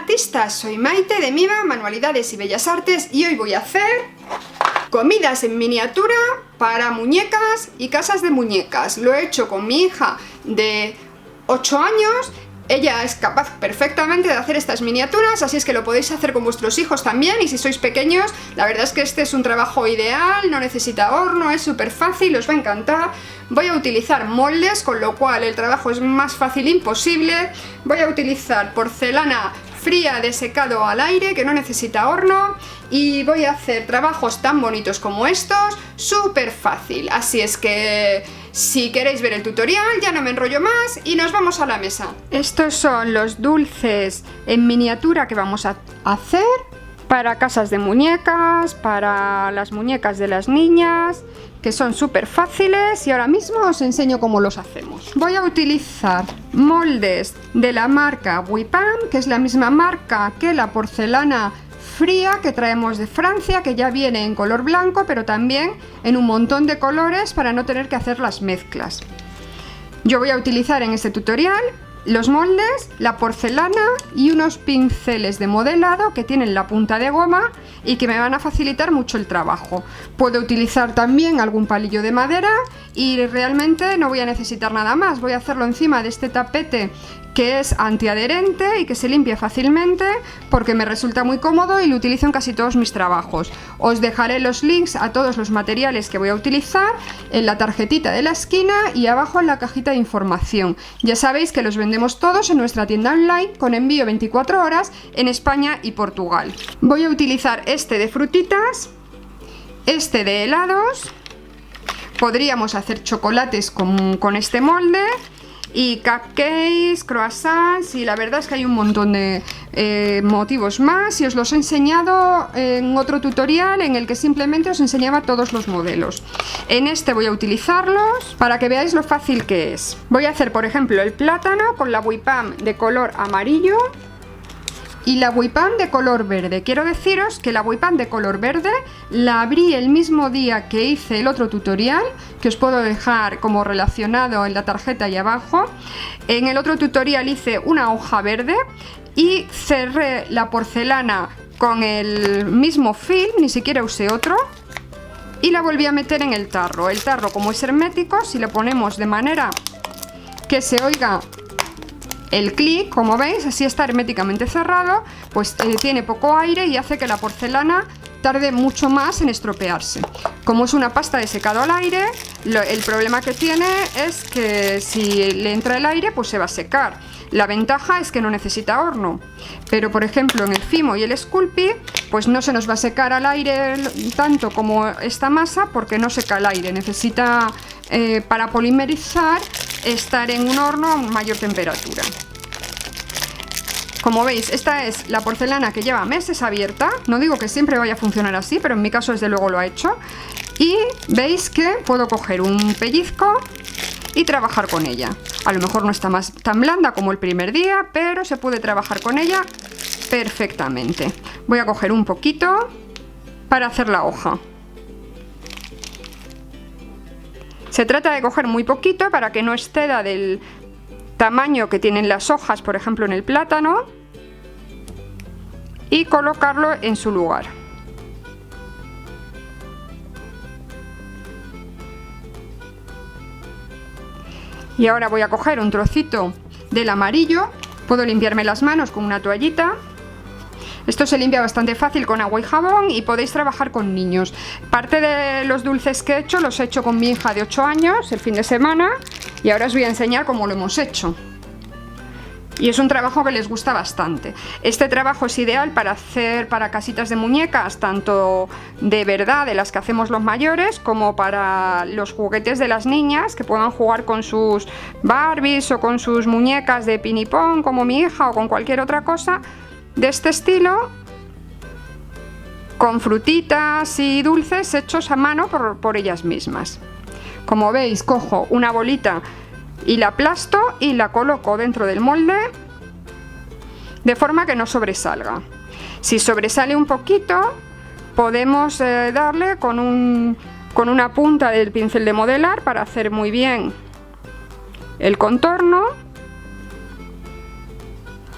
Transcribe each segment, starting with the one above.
artistas, soy Maite de Miva, Manualidades y Bellas Artes y hoy voy a hacer comidas en miniatura para muñecas y casas de muñecas. Lo he hecho con mi hija de 8 años. Ella es capaz perfectamente de hacer estas miniaturas, así es que lo podéis hacer con vuestros hijos también. Y si sois pequeños, la verdad es que este es un trabajo ideal, no necesita horno, es súper fácil, os va a encantar. Voy a utilizar moldes, con lo cual el trabajo es más fácil imposible. Voy a utilizar porcelana fría de secado al aire, que no necesita horno. Y voy a hacer trabajos tan bonitos como estos, súper fácil. Así es que si queréis ver el tutorial, ya no me enrollo más y nos vamos a la mesa. Estos son los dulces en miniatura que vamos a hacer para casas de muñecas, para las muñecas de las niñas, que son súper fáciles y ahora mismo os enseño cómo los hacemos. Voy a utilizar moldes de la marca Wipam, que es la misma marca que la porcelana fría que traemos de Francia, que ya viene en color blanco, pero también en un montón de colores para no tener que hacer las mezclas. Yo voy a utilizar en este tutorial los moldes, la porcelana y unos pinceles de modelado que tienen la punta de goma y que me van a facilitar mucho el trabajo. Puedo utilizar también algún palillo de madera y realmente no voy a necesitar nada más. Voy a hacerlo encima de este tapete que es antiadherente y que se limpia fácilmente porque me resulta muy cómodo y lo utilizo en casi todos mis trabajos. Os dejaré los links a todos los materiales que voy a utilizar en la tarjetita de la esquina y abajo en la cajita de información. Ya sabéis que los vendemos todos en nuestra tienda online con envío 24 horas en España y Portugal. Voy a utilizar este de frutitas, este de helados, podríamos hacer chocolates con este molde, y cupcakes, croissants, y la verdad es que hay un montón de motivos más y os los he enseñado en otro tutorial en el que simplemente os enseñaba todos los modelos. En este voy a utilizarlos para que veáis lo fácil que es. Voy a hacer, por ejemplo, el plátano con la Wipam de color amarillo y la Wipam de color verde. Quiero deciros que la Wipam de color verde la abrí el mismo día que hice el otro tutorial, que os puedo dejar como relacionado en la tarjeta y abajo. En el otro tutorial hice una hoja verde y cerré la porcelana con el mismo film, ni siquiera usé otro, y la volví a meter en el tarro. El tarro, como es hermético, si lo ponemos de manera que se oiga el clic, como veis, así está herméticamente cerrado, pues tiene poco aire y hace que la porcelana tarde mucho más en estropearse. Como es una pasta de secado al aire, el problema que tiene es que si le entra el aire, pues se va a secar. La ventaja es que no necesita horno, pero por ejemplo en el Fimo y el Sculpey, pues no se nos va a secar al aire tanto como esta masa porque no seca el aire. Necesita, para polimerizar, estar en un horno a mayor temperatura. Como veis, esta es la porcelana que lleva meses abierta. No digo que siempre vaya a funcionar así, pero en mi caso desde luego lo ha hecho. Y veis que puedo coger un pellizco y trabajar con ella. A lo mejor no está tan blanda como el primer día, pero se puede trabajar con ella perfectamente. Voy a coger un poquito para hacer la hoja. Se trata de coger muy poquito para que no exceda del tamaño que tienen las hojas, por ejemplo en el plátano, y colocarlo en su lugar. Y ahora voy a coger un trocito del amarillo. Puedo limpiarme las manos con una toallita. Esto se limpia bastante fácil con agua y jabón y podéis trabajar con niños. Parte de los dulces que he hecho los he hecho con mi hija de 8 años el fin de semana y ahora os voy a enseñar cómo lo hemos hecho. Y es un trabajo que les gusta bastante. Este trabajo es ideal para hacer para casitas de muñecas, tanto de verdad, de las que hacemos los mayores, como para los juguetes de las niñas, que puedan jugar con sus Barbies o con sus muñecas de pinipón, como mi hija, o con cualquier otra cosa de este estilo, con frutitas y dulces hechos a mano por ellas mismas. Como veis, cojo una bolita y la aplasto y la coloco dentro del molde de forma que no sobresalga. Si sobresale un poquito, podemos darle con una punta del pincel de modelar para hacer muy bien el contorno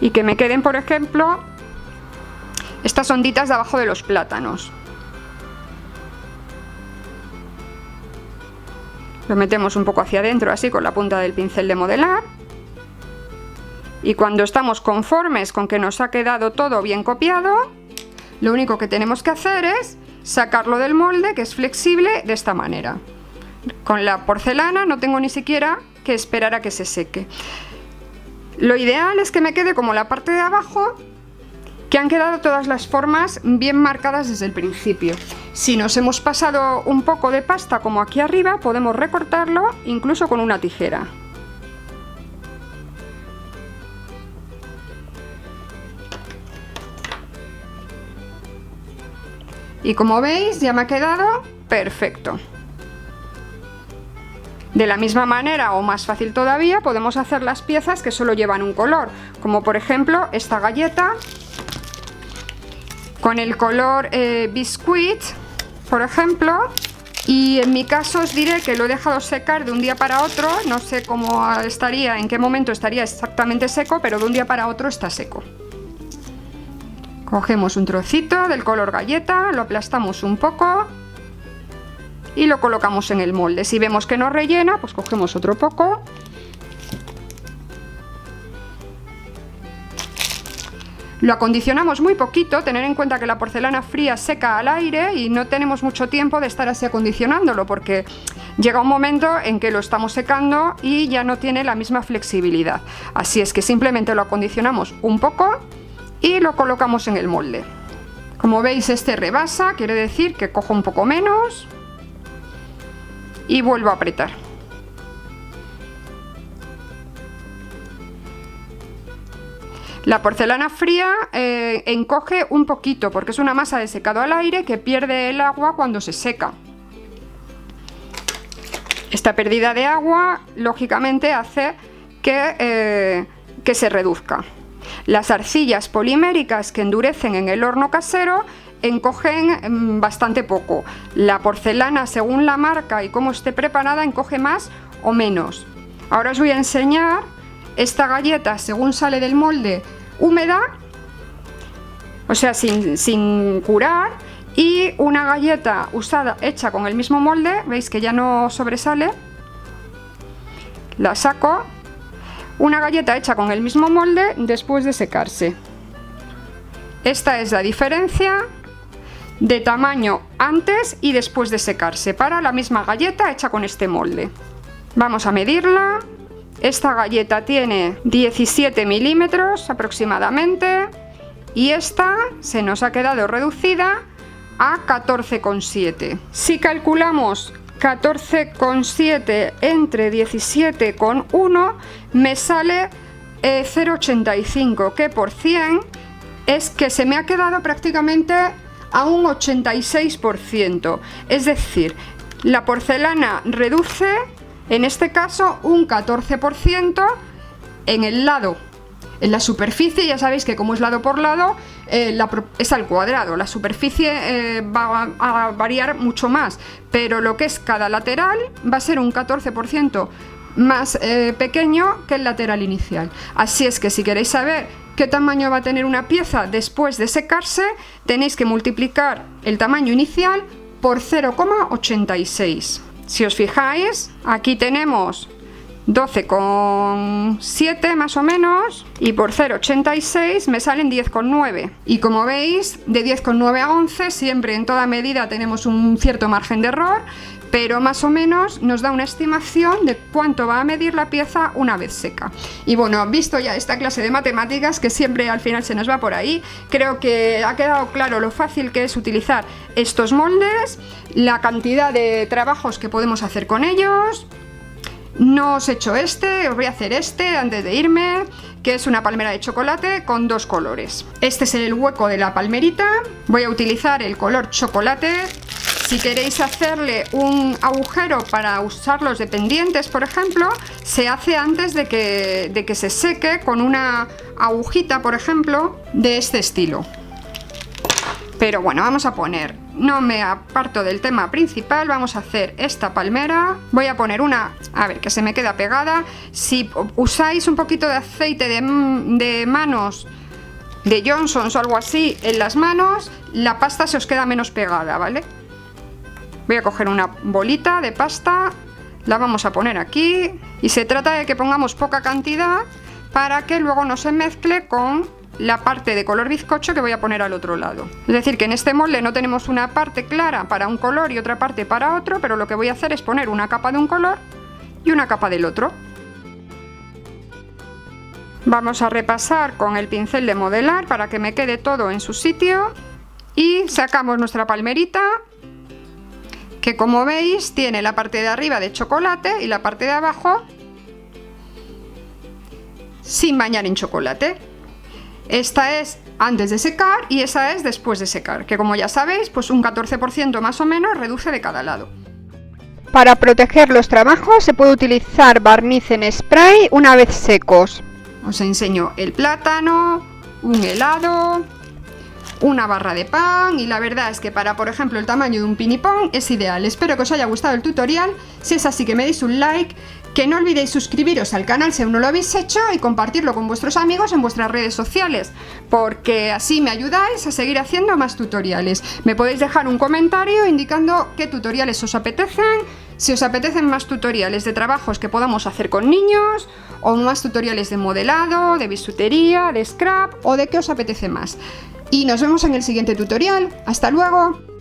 y que me queden, por ejemplo, estas onditas de abajo de los plátanos. Lo metemos un poco hacia adentro, así con la punta del pincel de modelar. Y cuando estamos conformes con que nos ha quedado todo bien copiado, lo único que tenemos que hacer es sacarlo del molde, que es flexible, de esta manera. Con la porcelana no tengo ni siquiera que esperar a que se seque. Lo ideal es que me quede como la parte de abajo, que han quedado todas las formas bien marcadas desde el principio. Si nos hemos pasado un poco de pasta como aquí arriba, podemos recortarlo incluso con una tijera. Y como veis, ya me ha quedado perfecto. De la misma manera, o más fácil todavía, podemos hacer las piezas que solo llevan un color, como por ejemplo esta galleta con el color biscuit, por ejemplo. Y en mi caso os diré que lo he dejado secar de un día para otro. No sé cómo estaría, en qué momento estaría exactamente seco, pero de un día para otro está seco. Cogemos un trocito del color galleta, lo aplastamos un poco y lo colocamos en el molde. Si vemos que no rellena, pues cogemos otro poco. Lo acondicionamos muy poquito, tener en cuenta que la porcelana fría seca al aire y no tenemos mucho tiempo de estar así acondicionándolo, porque llega un momento en que lo estamos secando y ya no tiene la misma flexibilidad. Así es que simplemente lo acondicionamos un poco y lo colocamos en el molde. Como veis, este rebasa, quiere decir que cojo un poco menos y vuelvo a apretar. La porcelana fría encoge un poquito porque es una masa de secado al aire que pierde el agua cuando se seca. Esta pérdida de agua lógicamente hace que se reduzca. Las arcillas poliméricas que endurecen en el horno casero encogen bastante poco. La porcelana, según la marca y cómo esté preparada, encoge más o menos. Ahora os voy a enseñar esta galleta según sale del molde húmeda, o sea, sin curar, y una galleta usada, hecha con el mismo molde. Veis que ya no sobresale. La saco. Una galleta hecha con el mismo molde después de secarse. Esta es la diferencia de tamaño antes y después de secarse para la misma galleta hecha con este molde. Vamos a medirla. Esta galleta tiene 17 milímetros aproximadamente y esta se nos ha quedado reducida a 14,7. Si calculamos 14,7 entre 17,1 me sale 0,85, que por 100 es que se me ha quedado prácticamente a un 86%. Es decir, la porcelana reduce en este caso un 14% en el lado. En la superficie ya sabéis que como es lado por lado es al cuadrado, la superficie va a variar mucho más, pero lo que es cada lateral va a ser un 14% más pequeño que el lateral inicial. Así es que si queréis saber qué tamaño va a tener una pieza después de secarse, tenéis que multiplicar el tamaño inicial por 0,86. Si os fijáis, aquí tenemos 12,7 más o menos y por 0,86 me salen 10,9. Y como veis, de 10,9 a 11 siempre en toda medida tenemos un cierto margen de error, pero más o menos nos da una estimación de cuánto va a medir la pieza una vez seca. Y bueno, visto ya esta clase de matemáticas que siempre al final se nos va por ahí, creo que ha quedado claro lo fácil que es utilizar estos moldes, la cantidad de trabajos que podemos hacer con ellos. No os he hecho este, os voy a hacer este antes de irme, que es una palmera de chocolate con dos colores. Este es el hueco de la palmerita, voy a utilizar el color chocolate. Si queréis hacerle un agujero para usarlos de pendientes, por ejemplo, se hace antes de que se seque con una agujita, por ejemplo, de este estilo. Pero bueno, vamos a poner, no me aparto del tema principal, vamos a hacer esta palmera. Voy a poner una, a ver, que se me queda pegada. Si usáis un poquito de aceite de manos de Johnson's o algo así en las manos, la pasta se os queda menos pegada, ¿vale? Voy a coger una bolita de pasta, la vamos a poner aquí y se trata de que pongamos poca cantidad para que luego no se mezcle con la parte de color bizcocho que voy a poner al otro lado. Es decir, que en este molde no tenemos una parte clara para un color y otra parte para otro, pero lo que voy a hacer es poner una capa de un color y una capa del otro. Vamos a repasar con el pincel de modelar para que me quede todo en su sitio y sacamos nuestra palmerita, que como veis tiene la parte de arriba de chocolate y la parte de abajo sin bañar en chocolate. Esta es antes de secar y esa es después de secar, que como ya sabéis, pues un 14% más o menos reduce de cada lado. Para proteger los trabajos se puede utilizar barniz en spray una vez secos. Os enseño el plátano, un helado, una barra de pan y la verdad es que para, por ejemplo, el tamaño de un pinipón es ideal. Espero que os haya gustado el tutorial. Si es así, que me deis un like, que no olvidéis suscribiros al canal si aún no lo habéis hecho y compartirlo con vuestros amigos en vuestras redes sociales, porque así me ayudáis a seguir haciendo más tutoriales. Me podéis dejar un comentario indicando qué tutoriales os apetecen, si os apetecen más tutoriales de trabajos que podamos hacer con niños, o más tutoriales de modelado, de bisutería, de scrap, o de qué os apetece más. Y nos vemos en el siguiente tutorial. ¡Hasta luego!